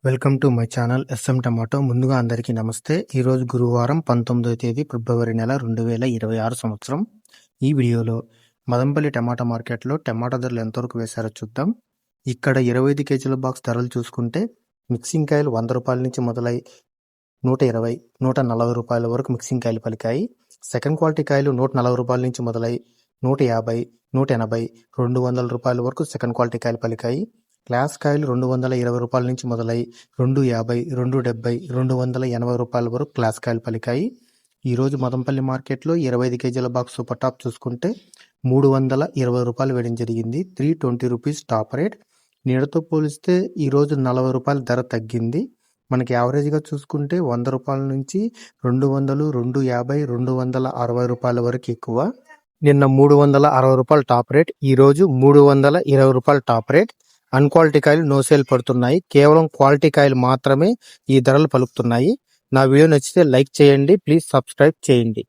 Welcome to my channel S M tomato. ముందుగా అందరికీ నమస్తే. ఈరోజు గురువారం 19వ తేదీ ఫిబ్రవరి నెల 2026 సంవత్సరం. ఈ వీడియోలో మదంపల్లి టమాటా మార్కెట్లో టమాటా ధరలు ఎంతవరకు వేశారో చూద్దాం. ఇక్కడ 25 కేజీల బాక్స్ ధరలు చూసుకుంటే మిక్సింగ్ కాయలు 100 రూపాయల నుంచి మొదలై 120, 140 రూపాయల వరకు మిక్సింగ్ కాయలు పలికాయి. సెకండ్ క్వాలిటీ కాయలు 140 రూపాయల నుంచి మొదలై 150, 180, 200 రూపాయల వరకు సెకండ్ క్వాలిటీ కాయలు పలికాయి. క్లాస్ కాయలు 220 రూపాయల నుంచి మొదలై 250, 270, 280 రూపాయల వరకు క్లాస్ కాయలు పలికాయి. ఈరోజు మదంపల్లి మార్కెట్లో 25 కేజీల బాక్స్ సూపర్ టాప్ చూసుకుంటే 320 రూపాయలు వేయడం జరిగింది. 320 రూపీస్ టాప్ రేట్. నీడతో పోలిస్తే ఈరోజు 40 రూపాయల ధర తగ్గింది. మనకి యావరేజ్గా చూసుకుంటే 100 రూపాయల నుంచి 200, 250, 260 రూపాయల వరకు ఎక్కువ. నిన్న 360 రూపాయలు టాప్ రేట్, ఈరోజు 320 రూపాయలు టాప్ రేట్. అన్క్వాలిటీ కాయలు నో సేల్ పడుతున్నాయి. కేవలం క్వాలిటీ కాయలు మాత్రమే ఈ ధరలు పలుకుతున్నాయి. నా వీడియో నచ్చితే లైక్ చేయండి, ప్లీజ్ సబ్స్క్రైబ్ చేయండి.